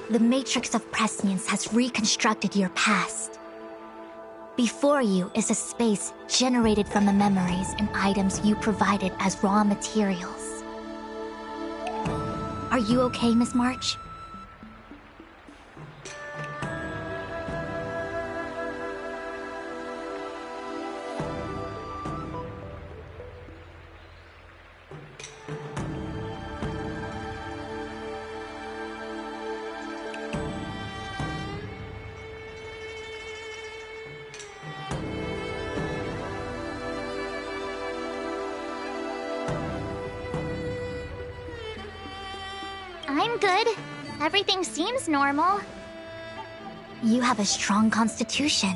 The matrix of prescience has reconstructed your past. Before you is a space generated from the memories and items you provided as raw materials. Are you okay, Miss March? I'm good. Everything seems normal. You have a strong constitution.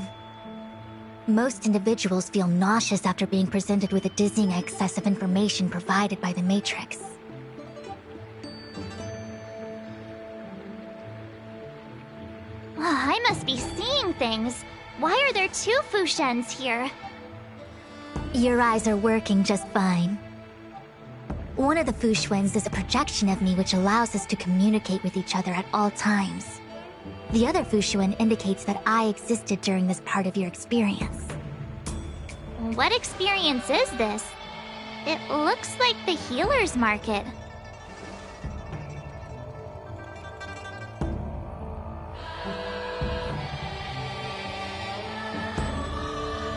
Most individuals feel nauseous after being presented with a dizzying excess of information provided by the Matrix. I must be seeing things. Why are there two Fushens here? Your eyes are working just fine. One of the Fushwens is a projection of me which allows us to communicate with each other at all times. The other Fushuen indicates that I existed during this part of your experience. What experience is this? It looks like the healer's market.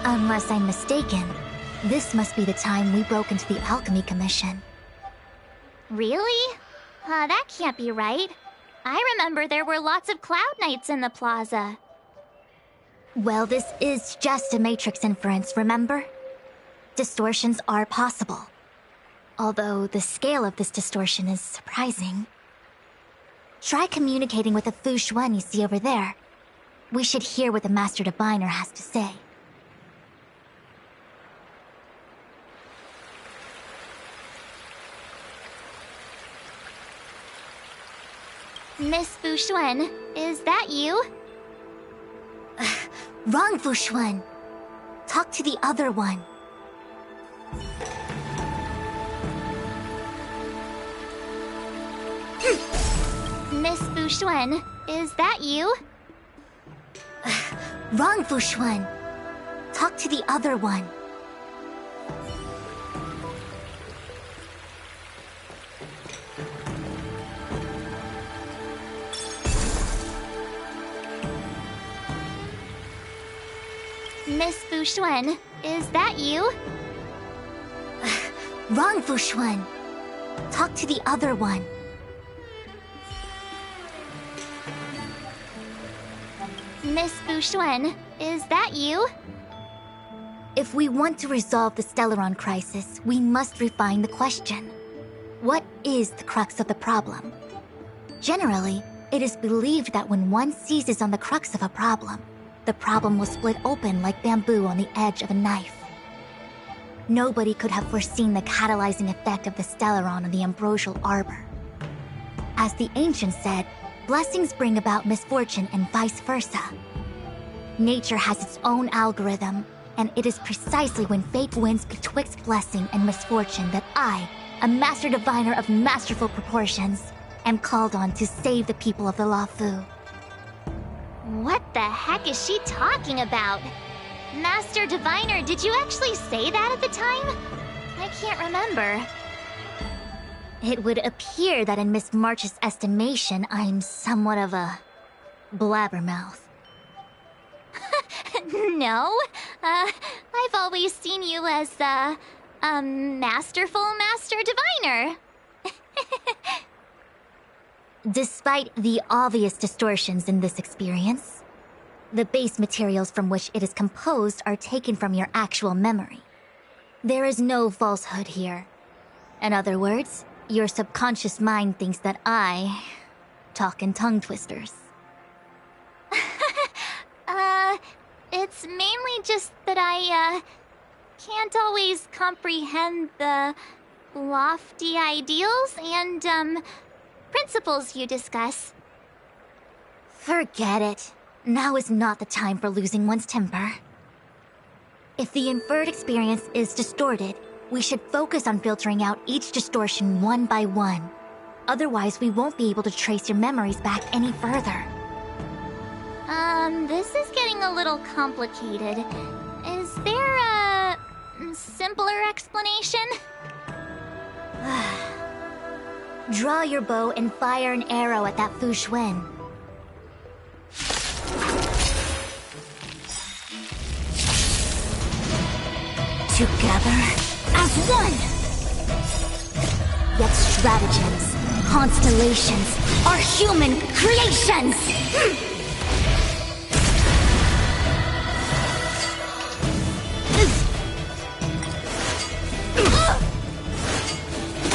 Unless I'm mistaken, this must be the time we broke into the Alchemy Commission. Really? That can't be right. I remember there were lots of Cloud Knights in the plaza. Well, this is just a Matrix inference, remember? Distortions are possible. Although the scale of this distortion is surprising. Try communicating with the Fushuen you see over there. We should hear what the Master Diviner has to say. Miss Fushuen, is that you? Wrong, Fushuen. Talk to the other one. Miss Fushuen, is that you? Wrong, Fushuen. Talk to the other one. Miss Fushuen, is that you? Wrong, Fushuen. Talk to the other one. Miss Fushuen, is that you? If we want to resolve the Stellaron crisis, we must refine the question. What is the crux of the problem? Generally, it is believed that when one seizes on the crux of a problem, the problem will split open like bamboo on the edge of a knife. Nobody could have foreseen the catalyzing effect of the Stellaron on the ambrosial arbor. As the ancients said, blessings bring about misfortune and vice versa. Nature has its own algorithm, and it is precisely when fate wins betwixt blessing and misfortune that I, a Master Diviner of masterful proportions, am called on to save the people of the Luofu. What the heck is she talking about? Master Diviner, did you actually say that at the time? I can't remember. It would appear that in Miss March's estimation, I'm somewhat of a blabbermouth. No, I've always seen you as a masterful Master Diviner. Despite the obvious distortions in this experience, the base materials from which it is composed are taken from your actual memory. There is no falsehood here. In other words, your subconscious mind thinks that I talk in tongue twisters. It's mainly just that I, can't always comprehend the lofty ideals and, principles you discuss. Forget it. Now is not the time for losing one's temper. If the inferred experience is distorted, we should focus on filtering out each distortion one by one. Otherwise, we won't be able to trace your memories back any further. This is getting a little complicated. Is there a simpler explanation? Draw your bow and fire an arrow at that Fu Xuan. Together as one! Yet stratagems, constellations, are human creations!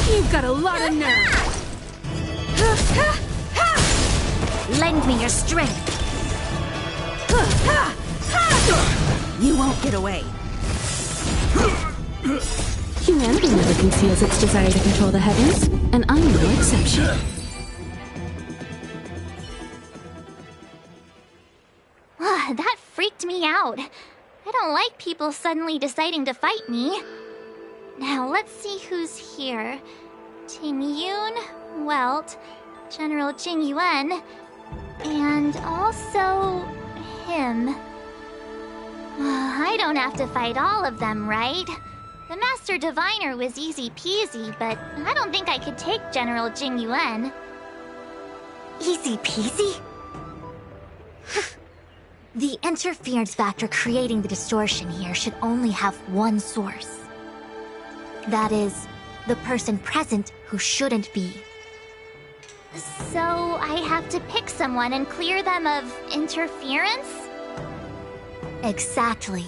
You've got a lot of nerve! Lend me your strength! You won't get away! Humanity never conceals its desire to control the heavens, and I'm no exception. That freaked me out. I don't like people suddenly deciding to fight me. Now, let's see who's here. Ting Yun, Welt, General Jing Yuan, and also him. I don't have to fight all of them, right? The Master Diviner was easy peasy, but I don't think I could take General Jing Yuan. Easy peasy? The interference factor creating the distortion here should only have one source. That is, the person present who shouldn't be. So I have to pick someone and clear them of interference? Exactly.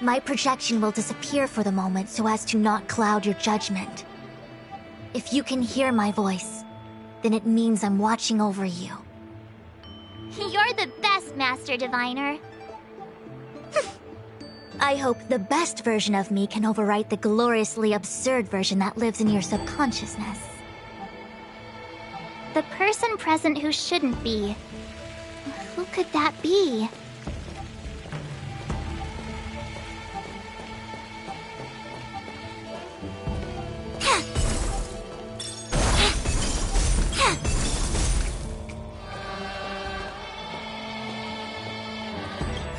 My projection will disappear for the moment so as to not cloud your judgment. If you can hear my voice, then it means I'm watching over you. You're the best, Master Diviner. I hope the best version of me can overwrite the gloriously absurd version that lives in your subconsciousness. The person present who shouldn't be. Who could that be?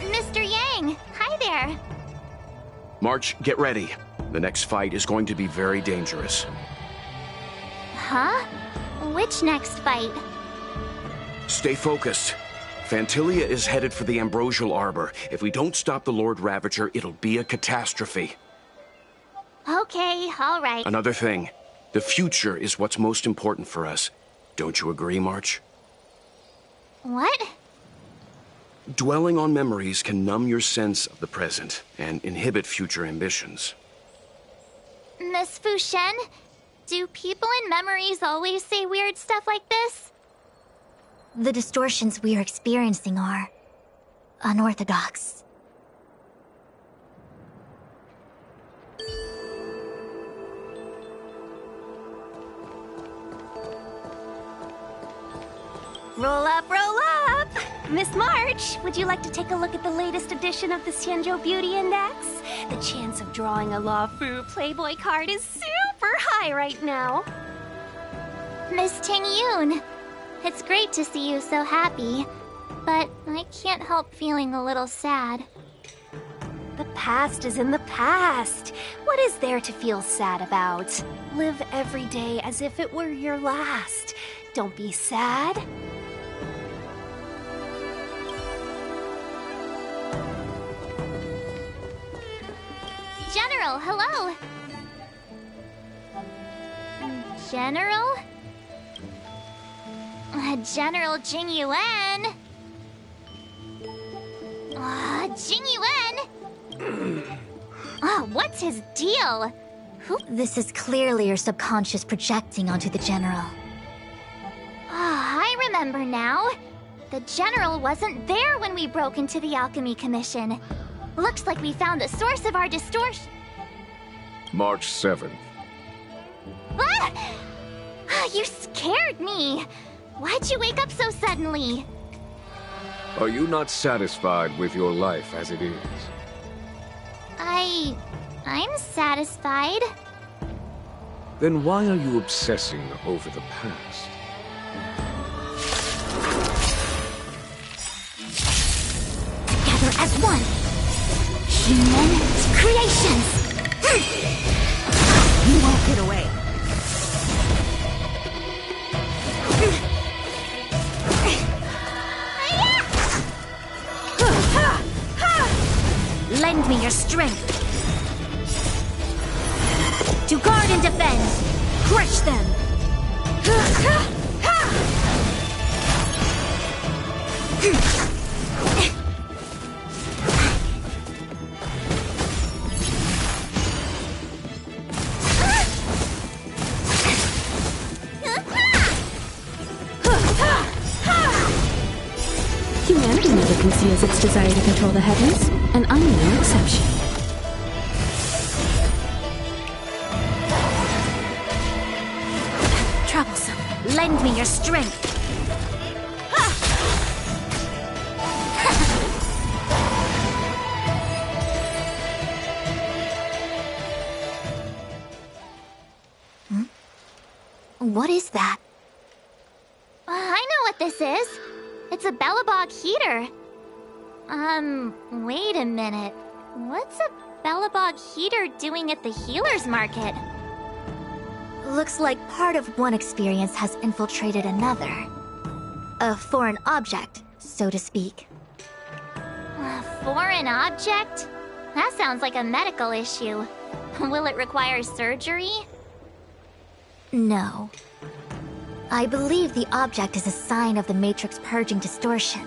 Mr. Yang, hi there. March, get ready. The next fight is going to be very dangerous. Huh? Which next fight? Stay focused. Phantilia is headed for the Ambrosial Arbor. If we don't stop the Lord Ravager, it'll be a catastrophe. Okay, all right. Another thing. The future is what's most important for us. Don't you agree, March? What? Dwelling on memories can numb your sense of the present and inhibit future ambitions. Miss Fu Shen, do people in memories always say weird stuff like this? The distortions we are experiencing are unorthodox. Roll up, roll up! Miss March, would you like to take a look at the latest edition of the Xianzhou Beauty Index? The chance of drawing a Luofu Playboy card is super high right now. Miss Ting Yun, it's great to see you so happy, but I can't help feeling a little sad. The past is in the past. What is there to feel sad about? Live every day as if it were your last. Don't be sad. General, hello! General? General Jing Yuan? Jing Yuan? What's his deal? This is clearly your subconscious projecting onto the General. I remember now. The General wasn't there when we broke into the Alchemy Commission. Looks like we found the source of our distortion. March 7th. Ah! You scared me. Why'd you wake up so suddenly? Are you not satisfied with your life as it is? I'm satisfied. Then why are you obsessing over the past? Together as one! Human creations! You won't get away. Lend me your strength! To guard and defend! Crush them! Humanity never conceals its desire to control the heavens, and I'm no exception. Troublesome. Lend me your strength! What is that? I know what this is. It's a Belobog heater. Wait a minute. What's a Belobog heater doing at the healer's market? Looks like part of one experience has infiltrated another. A foreign object, so to speak. A foreign object? That sounds like a medical issue. Will it require surgery? No. I believe the object is a sign of the Matrix purging distortion.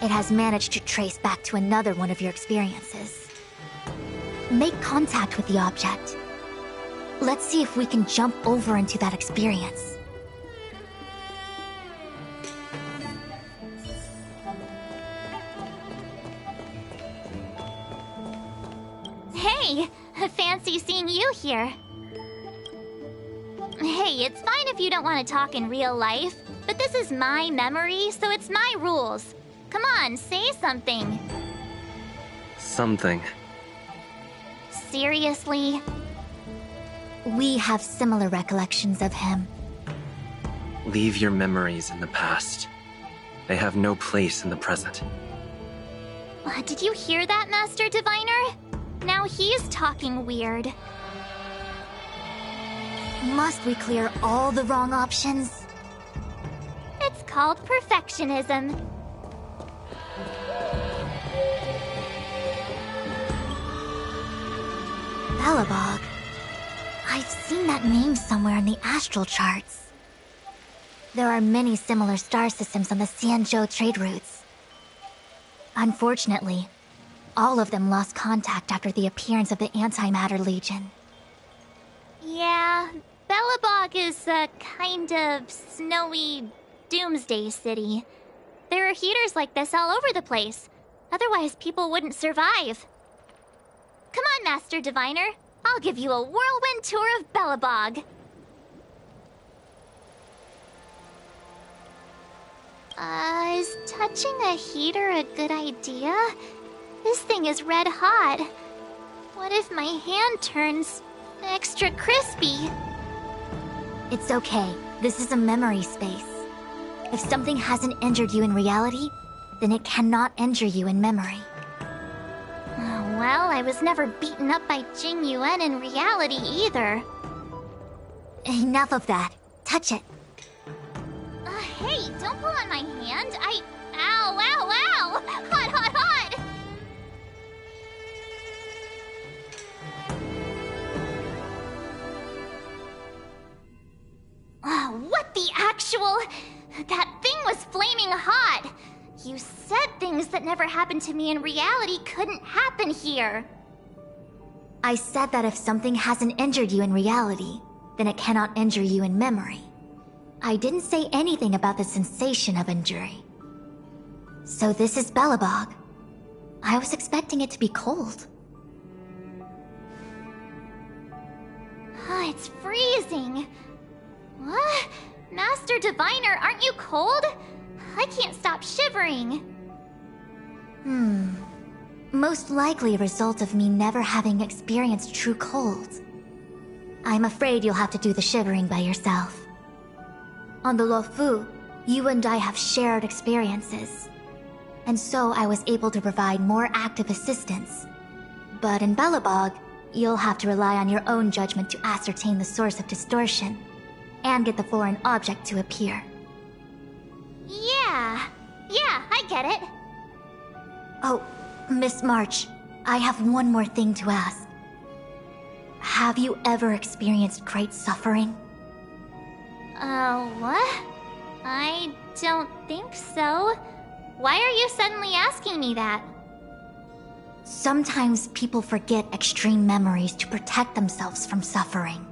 It has managed to trace back to another one of your experiences. Make contact with the object. Let's see if we can jump over into that experience. Hey! Fancy seeing you here. Hey, it's fine if you don't want to talk in real life, but this is my memory, so it's my rules. Come on, say something. Something. Seriously? We have similar recollections of him. Leave your memories in the past. They have no place in the present. Did you hear that, Master Diviner? Now he's talking weird. Must we clear all the wrong options? It's called perfectionism. Belobog. I've seen that name somewhere in the astral charts. There are many similar star systems on the Xianzhou trade routes. Unfortunately, all of them lost contact after the appearance of the Antimatter Legion. Yeah, Belobog is a kind of snowy doomsday city. There are heaters like this all over the place. Otherwise, people wouldn't survive. Come on, Master Diviner. I'll give you a whirlwind tour of Belobog. Is touching a heater a good idea? This thing is red hot. What if my hand turns extra crispy? It's okay. This is a memory space. If something hasn't injured you in reality, then it cannot injure you in memory. Well, I was never beaten up by Jing Yuan in reality either. Enough of that. Touch it. Hey, don't pull on my hand. Ow, ow, ow! Hot, hot, hot! What the actual... That thing was flaming hot! You said things that never happened to me in reality couldn't happen here. I said that if something hasn't injured you in reality, then it cannot injure you in memory. I didn't say anything about the sensation of injury. So this is Belobog. I was expecting it to be cold. It's freezing. What? Master Diviner, aren't you cold? I can't stop shivering. Most likely a result of me never having experienced true cold. I'm afraid you'll have to do the shivering by yourself. On the Luofu, you and I have shared experiences, and so I was able to provide more active assistance. But in Belobog, you'll have to rely on your own judgment to ascertain the source of distortion, and get the foreign object to appear. Yeah, I get it. Oh, Miss March, I have one more thing to ask. Have you ever experienced great suffering? What? I don't think so. Why are you suddenly asking me that? Sometimes people forget extreme memories to protect themselves from suffering.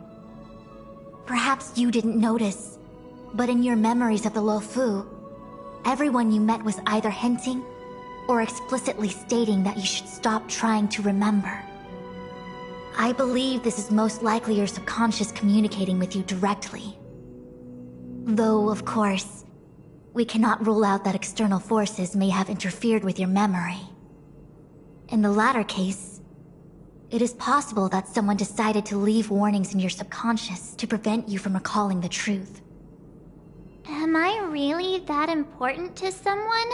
Perhaps you didn't notice, but in your memories of the Luofu, everyone you met was either hinting or explicitly stating that you should stop trying to remember. I believe this is most likely your subconscious communicating with you directly. Though, of course, we cannot rule out that external forces may have interfered with your memory. In the latter case, it is possible that someone decided to leave warnings in your subconscious to prevent you from recalling the truth. Am I really that important to someone?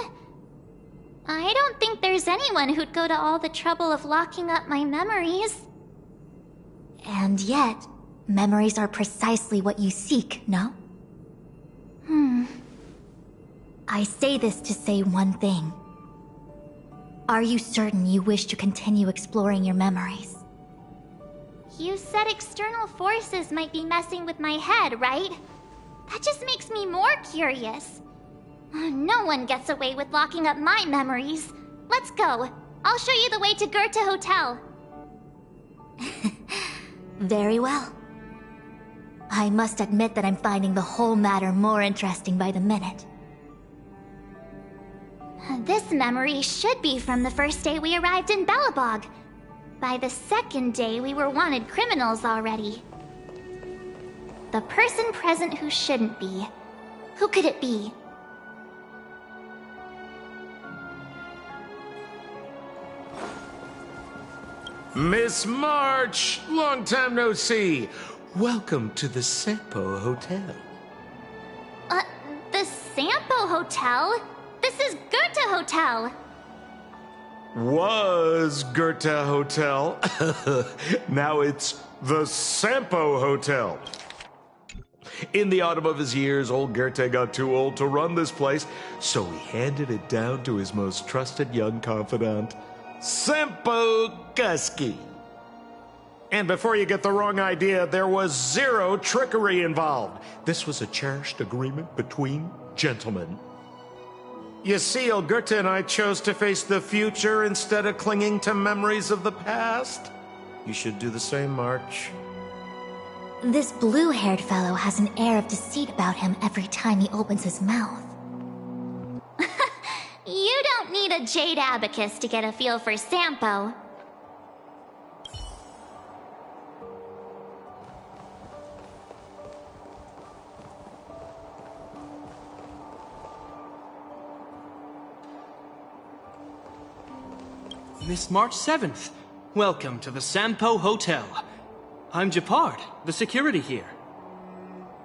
I don't think there's anyone who'd go to all the trouble of locking up my memories. And yet, memories are precisely what you seek, no? I say this to say one thing. Are you certain you wish to continue exploring your memories? You said external forces might be messing with my head, right? That just makes me more curious. No one gets away with locking up my memories. Let's go. I'll show you the way to Goethe Hotel. Very well. I must admit that I'm finding the whole matter more interesting by the minute. This memory should be from the first day we arrived in Belobog. By the second day, we were wanted criminals already. The person present who shouldn't be. Who could it be? Miss March! Long time no see. Welcome to the Sampo Hotel. The Sampo Hotel? This is Goethe Hotel! Was Goethe Hotel. Now it's the Sampo Hotel. In the autumn of his years, old Goethe got too old to run this place, so he handed it down to his most trusted young confidant, Sampo Gusky. And before you get the wrong idea, there was zero trickery involved. This was a cherished agreement between gentlemen. You see, old Goethe and I chose to face the future instead of clinging to memories of the past. You should do the same, March. This blue-haired fellow has an air of deceit about him every time he opens his mouth. You don't need a jade abacus to get a feel for Sampo. Miss March 7th, welcome to the Sampo Hotel. I'm Japard, the security here.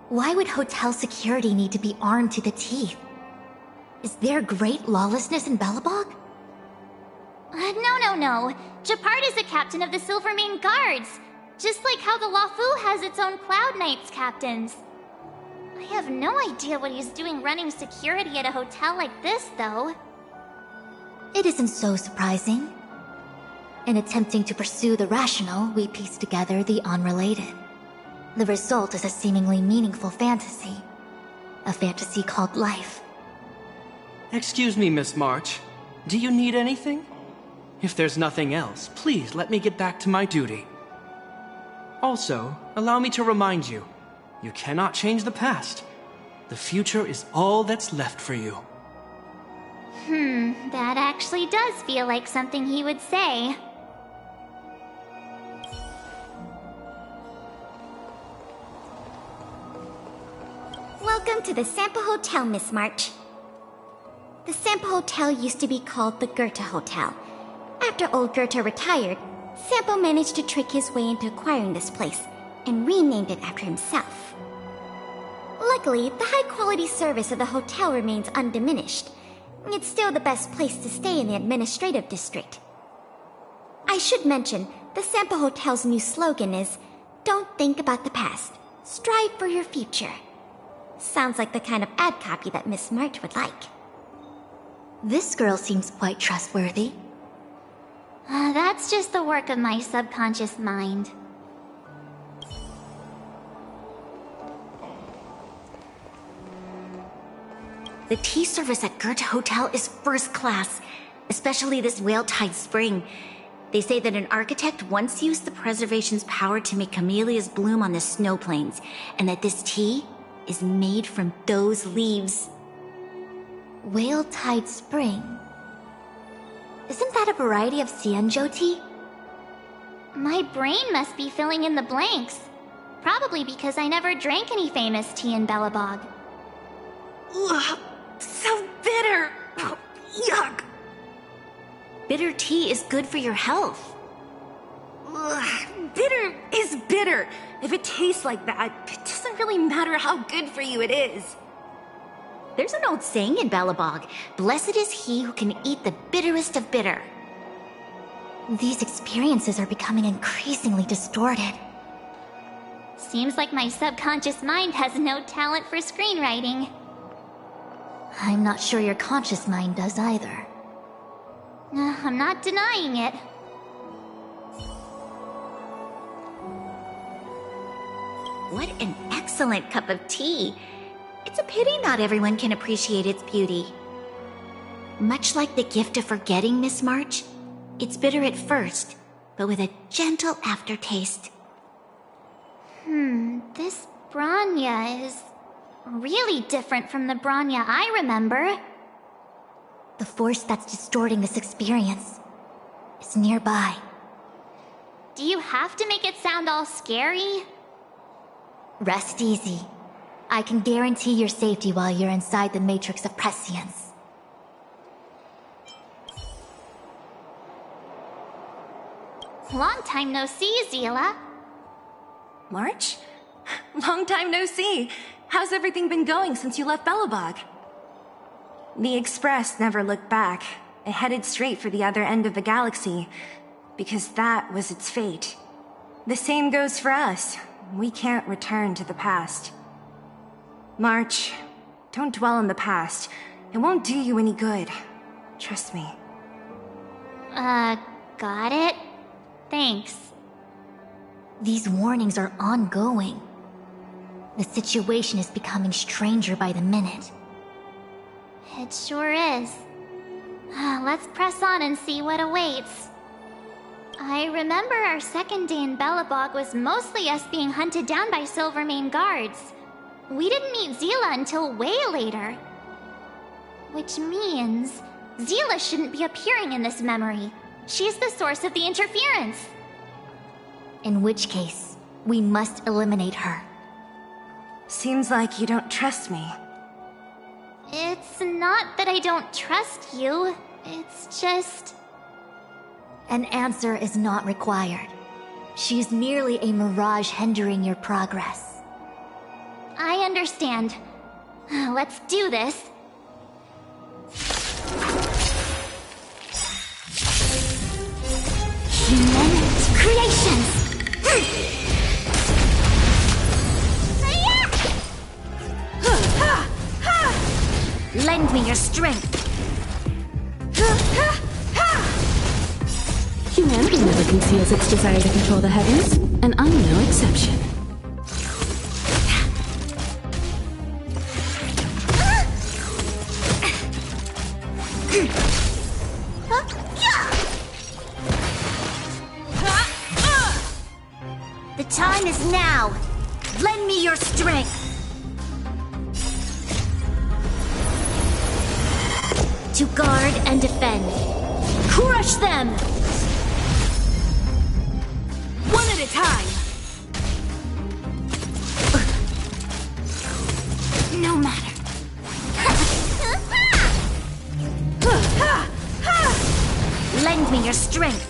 Why would hotel security need to be armed to the teeth? Is there great lawlessness in Belobog? No. Japard is the captain of the Silvermane Guards. Just like how the Luofu has its own Cloud Knights captains. I have no idea what he's doing running security at a hotel like this, though. It isn't so surprising. In attempting to pursue the rational, we piece together the unrelated. The result is a seemingly meaningful fantasy. A fantasy called life. Excuse me, Miss March. Do you need anything? If there's nothing else, please let me get back to my duty. Also, allow me to remind you, you cannot change the past. The future is all that's left for you. That actually does feel like something he would say. Welcome to the Sampo Hotel, Miss March. The Sampo Hotel used to be called the Goethe Hotel. After old Goethe retired, Sampo managed to trick his way into acquiring this place, and renamed it after himself. Luckily, the high-quality service of the hotel remains undiminished. It's still the best place to stay in the administrative district. I should mention, the Sampo Hotel's new slogan is, "Don't think about the past, strive for your future." Sounds like the kind of ad copy that Miss March would like. This girl seems quite trustworthy. That's just the work of my subconscious mind. The tea service at Goethe Hotel is first class, especially this Whale Tide Spring. They say that an architect once used the preservation's power to make camellias bloom on the snow plains, and that this tea is made from those leaves. Whale Tide Spring? Isn't that a variety of Xianzhou tea? My brain must be filling in the blanks. Probably because I never drank any famous tea in Belobog. Ugh, so bitter! Yuck! Bitter tea is good for your health. Ugh, bitter is bitter. If it tastes like that, it doesn't really matter how good for you it is. There's an old saying in Belobog, "Blessed is he who can eat the bitterest of bitter." These experiences are becoming increasingly distorted. Seems like my subconscious mind has no talent for screenwriting. I'm not sure your conscious mind does either. I'm not denying it. What an excellent cup of tea! It's a pity not everyone can appreciate its beauty. Much like the gift of forgetting, Miss March, it's bitter at first, but with a gentle aftertaste. This Bronya is really different from the Bronya I remember. The force that's distorting this experience is nearby. Do you have to make it sound all scary? Rest easy. I can guarantee your safety while you're inside the matrix of prescience. Long time no see, Zila. March? Long time no see. How's everything been going since you left Belobog? The Express never looked back. It headed straight for the other end of the galaxy, because that was its fate. The same goes for us. We can't return to the past. March, don't dwell on the past. It won't do you any good. Trust me. Got it? Thanks. These warnings are ongoing. The situation is becoming stranger by the minute. It sure is. Let's press on and see what awaits. I remember our second day in Belobog was mostly us being hunted down by Silvermane guards. We didn't meet Zila until way later. Which means Zila shouldn't be appearing in this memory. She's the source of the interference. In which case, we must eliminate her. Seems like you don't trust me. It's not that I don't trust you. It's just... An answer is not required. She's merely a mirage hindering your progress. I understand. Let's do this. Human creations! Lend me your strength. Humanity never conceals its desire to control the heavens, and I'm no exception. The time is now. Lend me your strength. To guard and defend. Crush them! One at a time. No matter. Lend me your strength.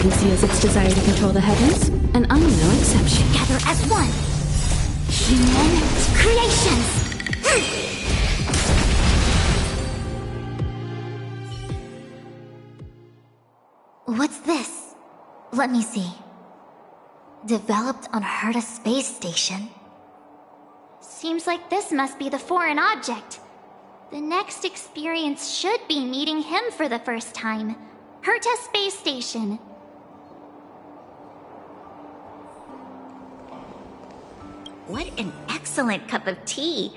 can see as its desire to control the heavens, and I'm no exception. Together as one. Human creations. What's this? Let me see. Developed on Herta space station. Seems like this must be the foreign object. The next experience should be meeting him for the first time. Herta space station. What an excellent cup of tea.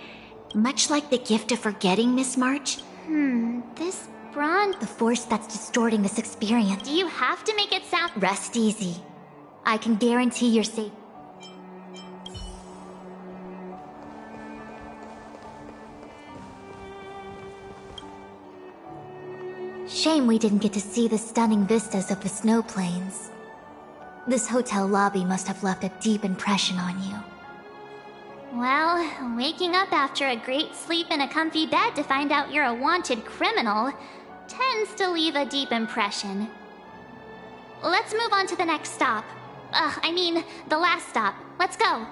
Much like the gift of forgetting, Miss March. This bronze... The force that's distorting this experience. Do you have to make it sound... Rest easy. I can guarantee you're safe. Shame we didn't get to see the stunning vistas of the snow plains. This hotel lobby must have left a deep impression on you. Well, waking up after a great sleep in a comfy bed to find out you're a wanted criminal tends to leave a deep impression. Let's move on to the next stop. The last stop. Let's go.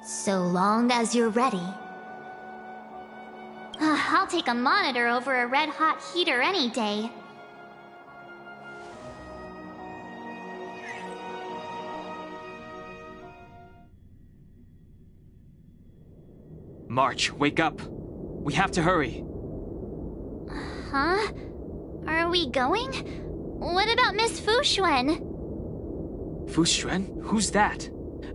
So long as you're ready. I'll take a monitor over a red-hot heater any day. March, wake up. We have to hurry. Huh? Are we going? What about Miss Fuxuan? Fuxuan? Who's that?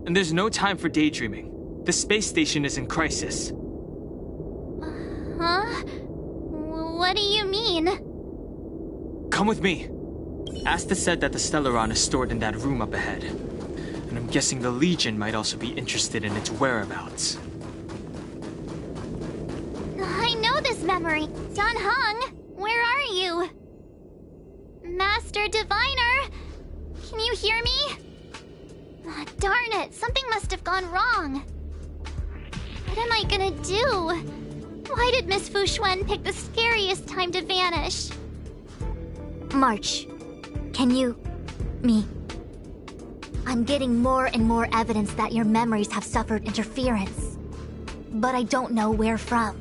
And there's no time for daydreaming. The space station is in crisis. Huh? What do you mean? Come with me. Asta said that the Stellaron is stored in that room up ahead. And I'm guessing the Legion might also be interested in its whereabouts. I know this memory. Don Hung, where are you? Master Diviner, can you hear me? Darn it, something must have gone wrong. What am I gonna do? Why did Miss Fuxuan pick the scariest time to vanish? March, can you... me? I'm getting more and more evidence that your memories have suffered interference. But I don't know where from.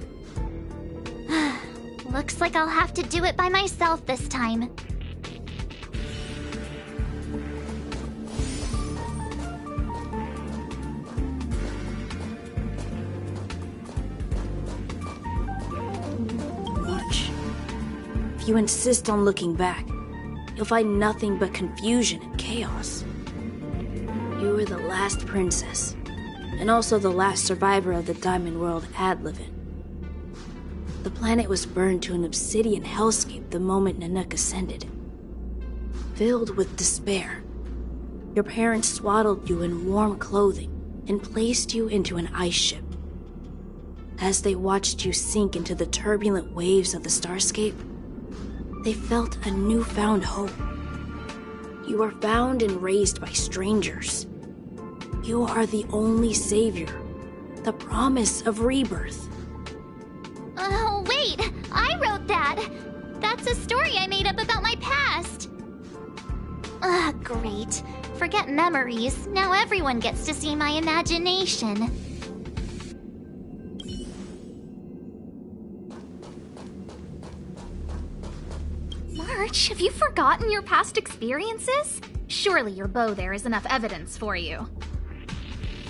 Looks like I'll have to do it by myself this time. March, if you insist on looking back, you'll find nothing but confusion and chaos. You were the last princess, and also the last survivor of the Diamond World Adlevin. The planet was burned to an obsidian hellscape the moment Nanook ascended. Filled with despair, your parents swaddled you in warm clothing and placed you into an ice ship. As they watched you sink into the turbulent waves of the starscape, they felt a newfound hope. You were found and raised by strangers. You are the only savior, the promise of rebirth. Oh, wait! I wrote that! That's a story I made up about my past! Great. Forget memories. Now everyone gets to see my imagination. March, have you forgotten your past experiences? Surely your bow there is enough evidence for you.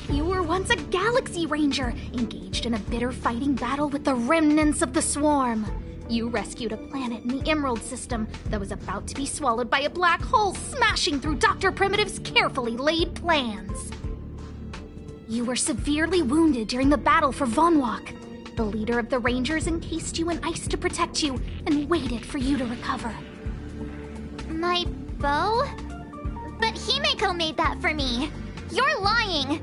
You were once a Galaxy Ranger, engaged in a bitter fighting battle with the remnants of the Swarm. You rescued a planet in the Emerald System that was about to be swallowed by a black hole, smashing through Dr. Primitive's carefully laid plans. You were severely wounded during the battle for Vonwalk. The leader of the Rangers encased you in ice to protect you and waited for you to recover. My bow? But Himeko made that for me. You're lying!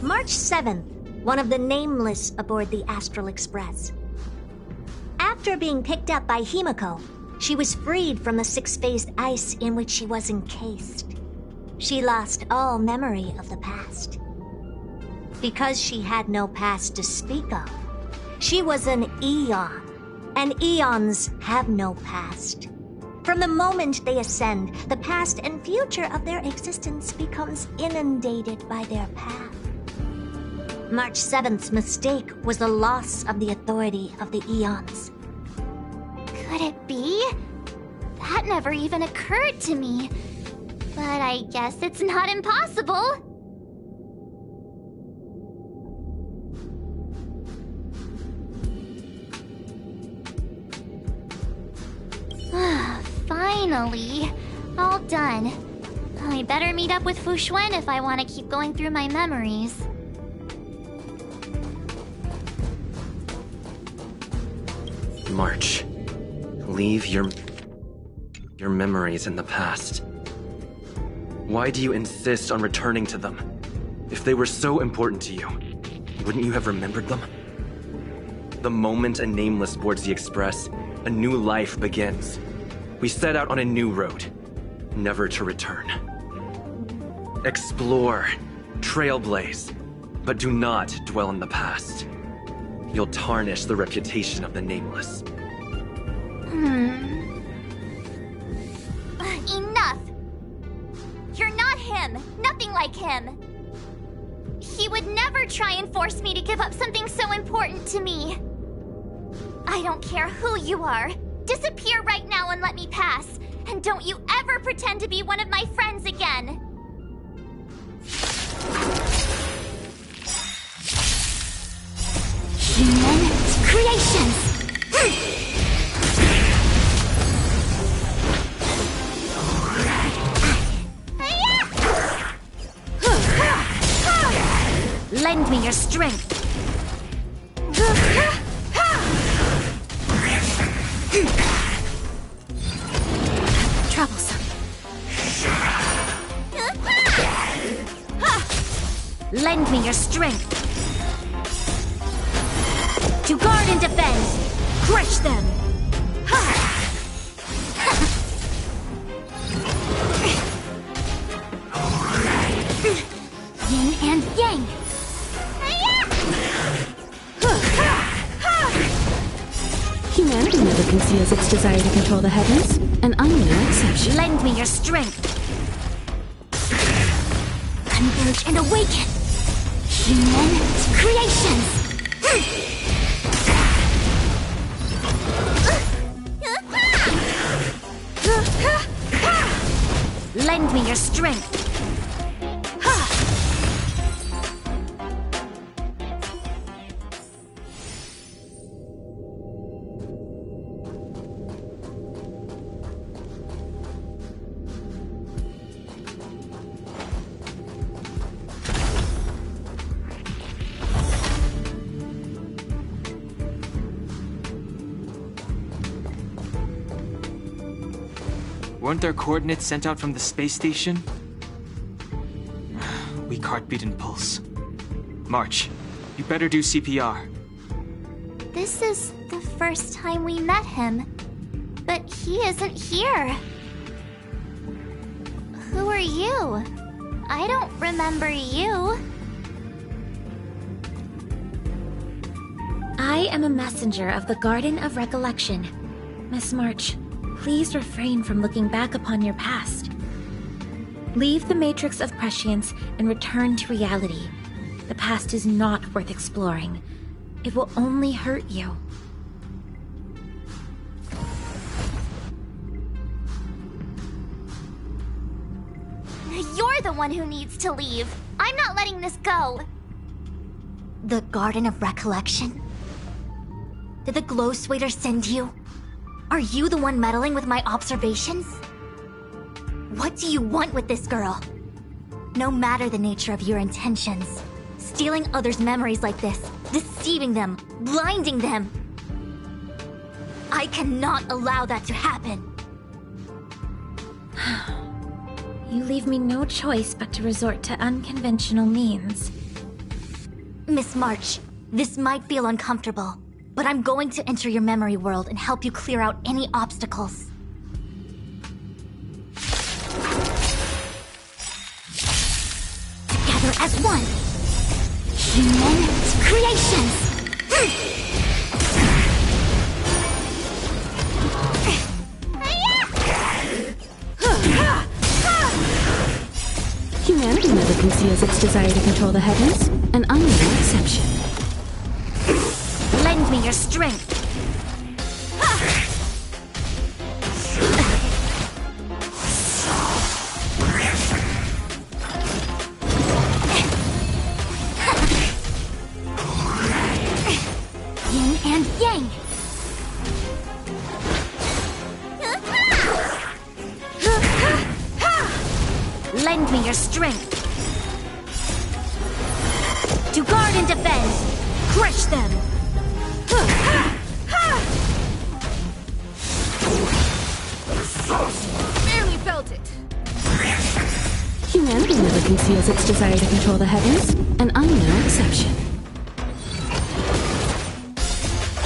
March 7th, one of the nameless aboard the Astral Express. After being picked up by Himeko, She was freed from the six-phased ice in which she was encased. She lost all memory of the past. Because she had no past to speak of, she was an eon, and eons have no past. From the moment they ascend, the past and future of their existence becomes inundated by their path. March 7th's mistake was the loss of the authority of the eons. Could it be? That never even occurred to me. But I guess it's not impossible. Finally. All done. I better meet up with Fu Xuan if I want to keep going through my memories. March, leave your memories in the past. Why do you insist on returning to them? If they were so important to you, wouldn't you have remembered them? The moment a nameless boards the Express, a new life begins. We set out on a new road, never to return. Explore, trailblaze, but do not dwell in the past. You'll tarnish the reputation of the Nameless. Enough! You're not him! Nothing like him! He would never try and force me to give up something so important to me. I don't care who you are. Disappear right now and let me pass. And don't you ever pretend to be one of my friends again. Human creations! Lend me your strength. Troublesome. Lend me your strength. To guard and defend. Crush them. Yin and yang. Humanity never conceals its desire to control the heavens, and I'm no exception. Lend me your strength. Converge and awaken. Human creations! Lend me your strength. Weren't there coordinates sent out from the space station? Weak heartbeat and pulse. March, you better do CPR. This is the first time we met him, but he isn't here. Who are you? I don't remember you. I am a messenger of the Garden of Recollection. Miss March, please refrain from looking back upon your past. Leave the matrix of prescience and return to reality. The past is not worth exploring. It will only hurt you. You're the one who needs to leave. I'm not letting this go. The Garden of Recollection? Did the Glow Swader send you? Are you the one meddling with my observations? What do you want with this girl? No matter the nature of your intentions, stealing others' memories like this, deceiving them, blinding them, I cannot allow that to happen. You leave me no choice but to resort to unconventional means. Miss March, this might feel uncomfortable, but I'm going to enter your memory world and help you clear out any obstacles. Together as one. Human creations. Humanity never conceals its desire to control the heavens, and I'm no exception. Lend me your strength. Yin and yang. Lend me your strength. To guard and defend. Crush them. Barely felt it. Humanity never conceals its desire to control the heavens, and I'm no exception.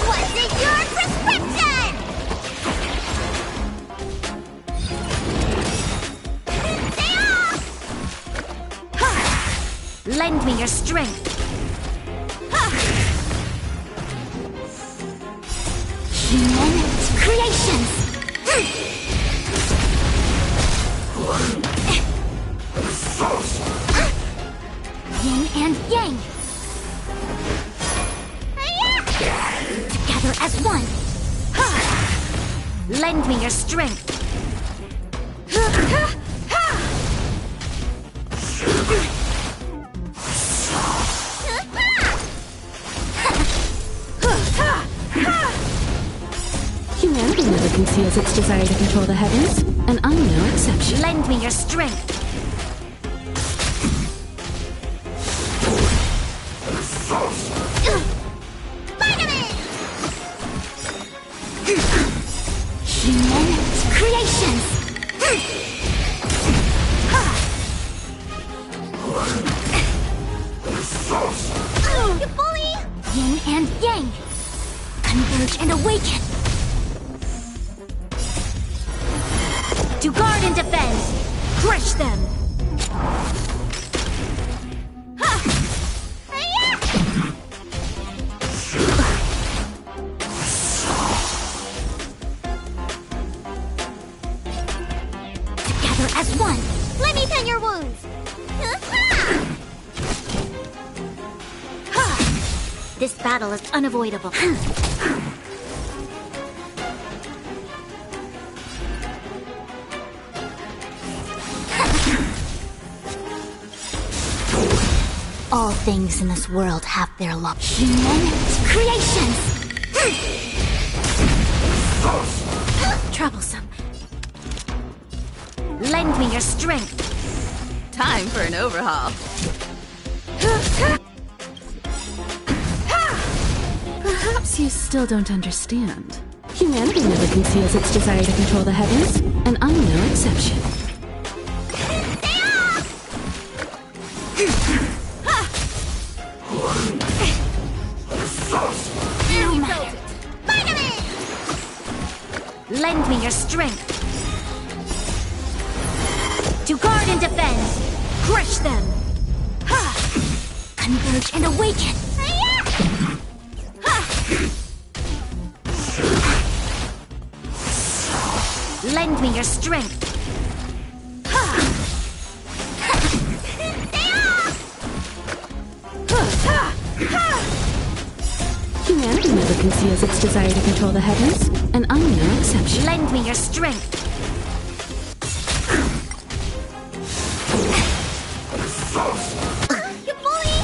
What's in your prescription? Lend me your strength. Human creations. Yin and yang. Together as one. Lend me your strength. Humanity never conceals its desire to control the heavens, and I'm no exception. Lend me your strength. Human creations. You bully! Yin and yang. Converge and awaken. To guard and defend. Crush them. Together as one. Let me pen your wounds. This battle is unavoidable. All things in this world have their luck. Human creations! Troublesome. Lend me your strength. Time for an overhaul. Perhaps you still don't understand. Humanity never conceals its desire to control the heavens, and I'm no exception. No matter. Lend me your strength. To guard and defend. Crush them. Converge and awaken. Lend me your strength. Humanity never conceals its desire to control the heavens, and I'm no exception. Lend me your strength. You bully!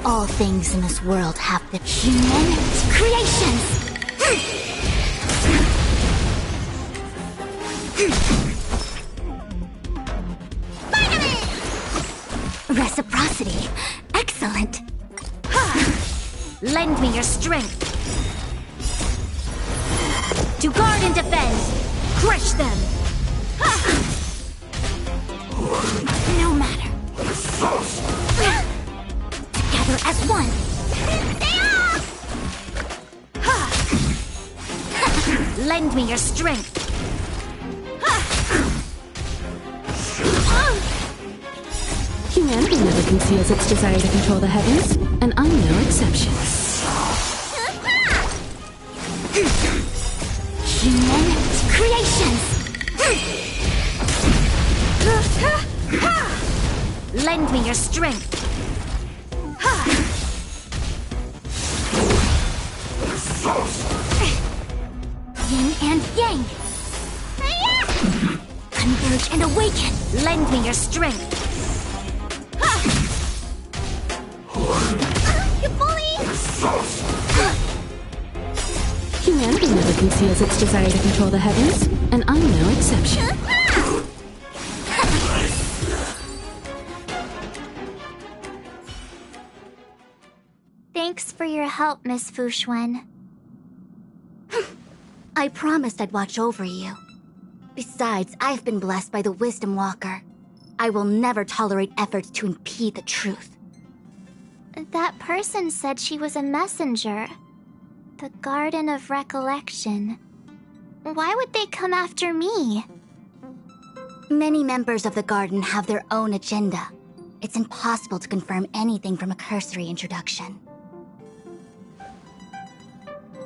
All things in this world have the human creations. Reciprocity. Excellent. Lend me your strength. To guard and defend. Crush them. No matter. Together as one. Lend me your strength. Humanity never conceals its desire to control the heavens, and I'm no exception. Human creations! Lend me your strength. Yin and yang. Converge and awaken. Lend me your strength. You bully! Humanity never conceals its desire to control the heavens, and I'm no exception. Thanks for your help, Miss Fushuen. I promised I'd watch over you. Besides, I've been blessed by the Wisdom Walker. I will never tolerate efforts to impede the truth. That person said she was a messenger. The Garden of Recollection. Why would they come after me? Many members of the Garden have their own agenda. It's impossible to confirm anything from a cursory introduction.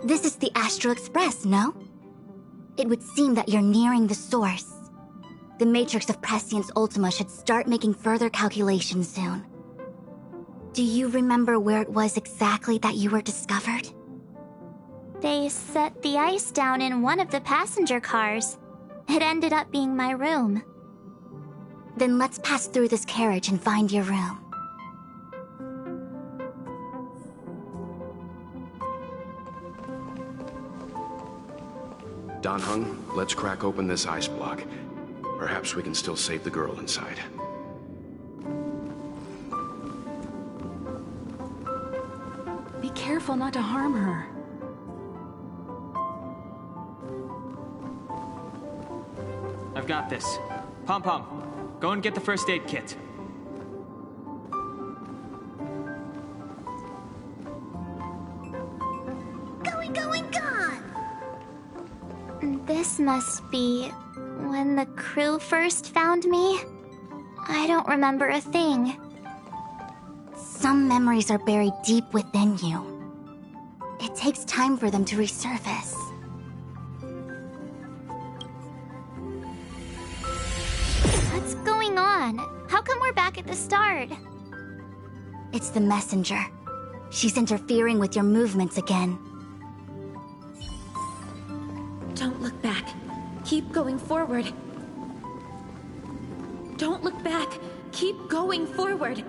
This is the Astral Express, no? It would seem that you're nearing the source. The Matrix of Prescience Ultima should start making further calculations soon. Do you remember where it was exactly that you were discovered? They set the ice down in one of the passenger cars. It ended up being my room. Then let's pass through this carriage and find your room. Dan Heng, let's crack open this ice block. Perhaps we can still save the girl inside. Be careful not to harm her. I've got this. Pom-Pom, go and get the first aid kit. Going, gone! This must be when the crew first found me. I don't remember a thing. Some memories are buried deep within you. It takes time for them to resurface. What's going on? How come we're back at the start? It's the messenger. She's interfering with your movements again. Don't look back. Keep going forward. Don't look back. Keep going forward.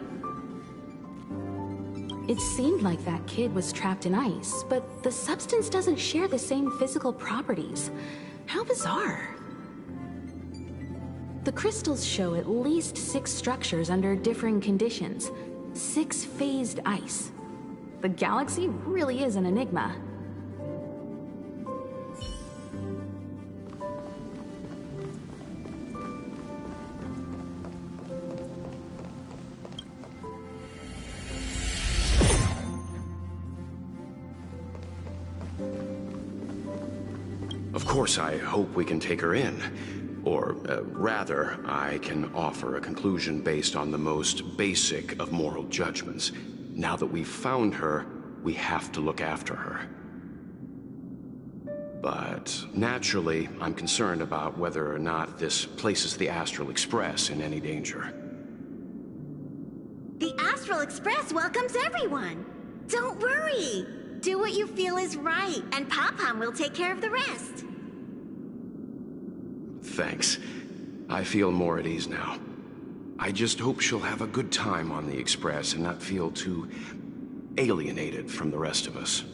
It seemed like that kid was trapped in ice, but the substance doesn't share the same physical properties. How bizarre. The crystals show at least 6 structures under differing conditions. 6-phased ice. The galaxy really is an enigma. Of course, I hope we can take her in. Or, rather, I can offer a conclusion based on the most basic of moral judgments. Now that we've found her, we have to look after her. But, naturally, I'm concerned about whether or not this places the Astral Express in any danger. The Astral Express welcomes everyone. Don't worry. Do what you feel is right, and Pom-Pom will take care of the rest. Thanks. I feel more at ease now. I just hope she'll have a good time on the Express and not feel too alienated from the rest of us.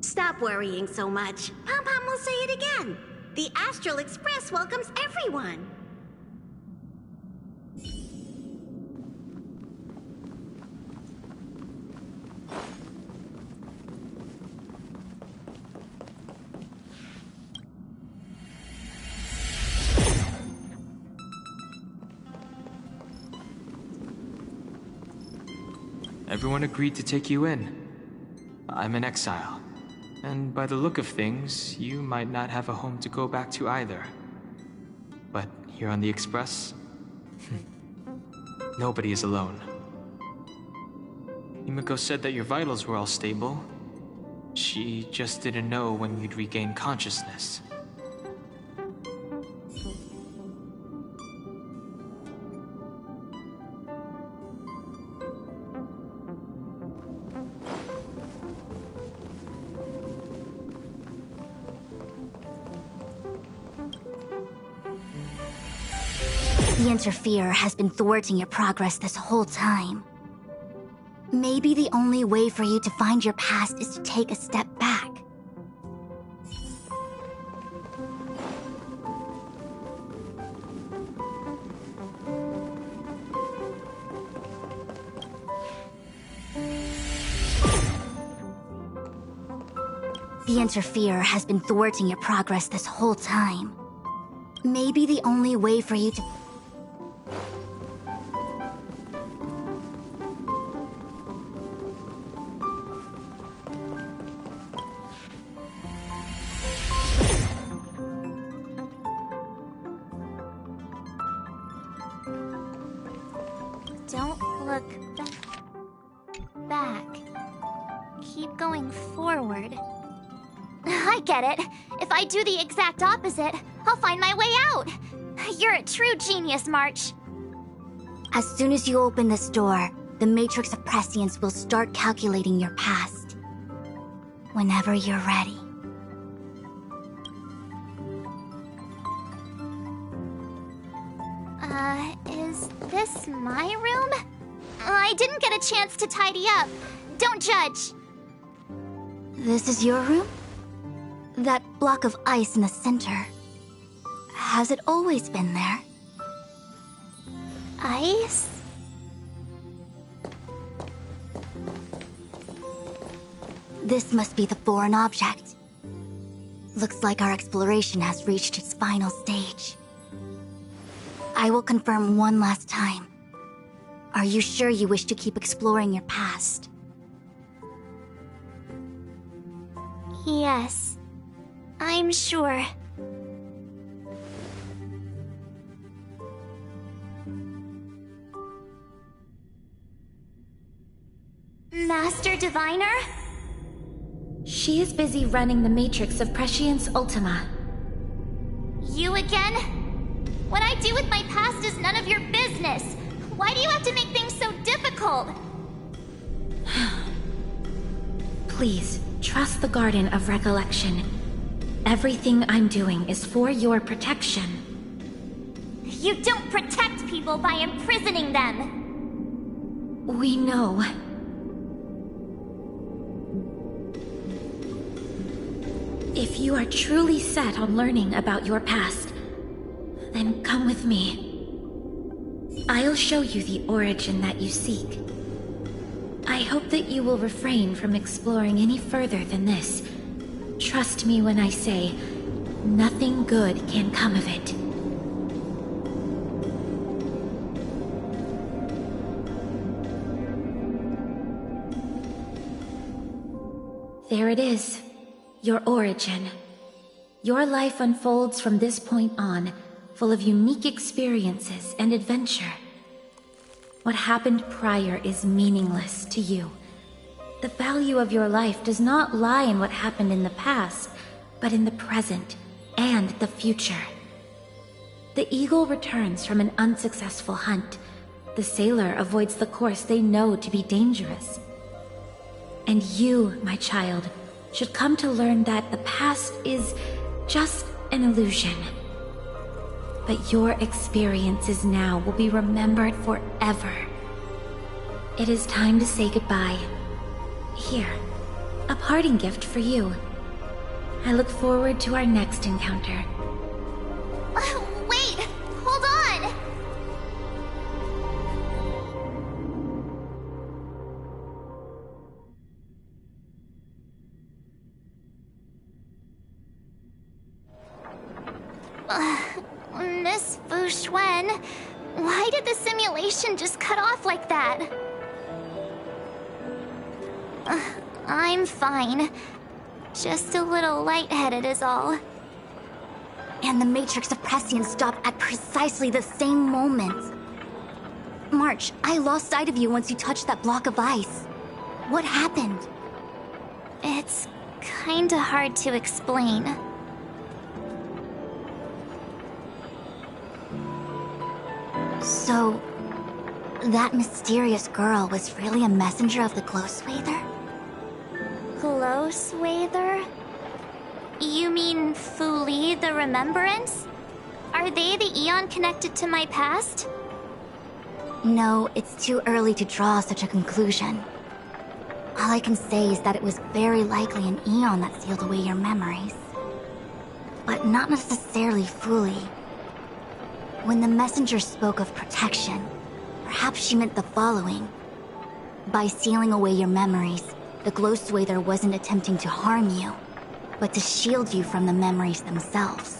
Stop worrying so much. Pom-Pom will say it again. The Astral Express welcomes everyone. Everyone agreed to take you in. I'm in exile. And by the look of things, you might not have a home to go back to either. But here on the Express, nobody is alone. Himiko said that your vitals were all stable. She just didn't know when you'd regain consciousness. The Interferer has been thwarting your progress this whole time. Maybe the only way for you to find your past is to take a step back. The Interferer has been thwarting your progress this whole time. Maybe the only way for you to... Don't look back. Keep going forward. I get it. If I do the exact opposite, I'll find my way out. You're a true genius, March. As soon as you open this door, the Matrix of Prescience will start calculating your past. Whenever you're ready. Is this my room? I didn't get a chance to tidy up. Don't judge. This is your room? That block of ice in the center. Has it always been there? Ice? This must be the foreign object. Looks like our exploration has reached its final stage. I will confirm one last time. Are you sure you wish to keep exploring your past? Yes. I'm sure. Master Diviner? She is busy running the Matrix of Prescience Ultima. You again? What I do with my past is none of your business. Why do you have to make things so difficult? Please, trust the Garden of Recollection. Everything I'm doing is for your protection. You don't protect people by imprisoning them. We know. If you are truly set on learning about your past, then come with me. I'll show you the origin that you seek. I hope that you will refrain from exploring any further than this. Trust me when I say, nothing good can come of it. There it is, your origin. Your life unfolds from this point on, full of unique experiences and adventure. What happened prior is meaningless to you. The value of your life does not lie in what happened in the past, but in the present and the future. The eagle returns from an unsuccessful hunt. The sailor avoids the course they know to be dangerous. And you, my child, should come to learn that the past is just an illusion. But your experiences now will be remembered forever. It is time to say goodbye. Here, a parting gift for you. I look forward to our next encounter. Wait! Hold on! Miss Fu Xuan, why did the simulation just cut off like that? I'm fine. Just a little lightheaded is all. And the Matrix of Prescience stopped at precisely the same moment. March, I lost sight of you once you touched that block of ice. What happened? It's kinda hard to explain. So, that mysterious girl was really a messenger of the Glow Swather? Glow Swather? You mean Fu Li, the Remembrance? Are they the Eon connected to my past? No, it's too early to draw such a conclusion. All I can say is that it was very likely an Eon that sealed away your memories. But not necessarily Fu Li. When the messenger spoke of protection, perhaps she meant the following. By sealing away your memories, the Glow Swather wasn't attempting to harm you, but to shield you from the memories themselves.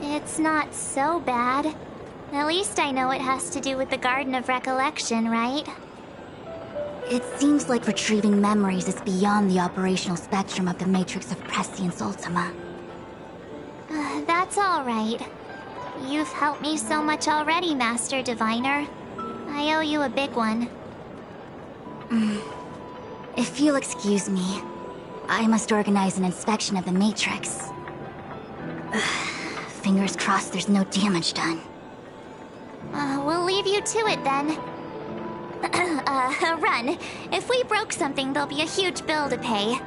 It's not so bad. At least I know it has to do with the Garden of Recollection, right? It seems like retrieving memories is beyond the operational spectrum of the Matrix of Prescience Ultima. That's all right. You've helped me so much already, Master Diviner. I owe you a big one. If you'll excuse me, I must organize an inspection of the Matrix. Fingers crossed there's no damage done. We'll leave you to it then. Run. If we broke something, there'll be a huge bill to pay.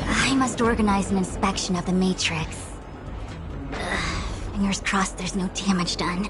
I must organize an inspection of the Matrix. Fingers crossed there's no damage done.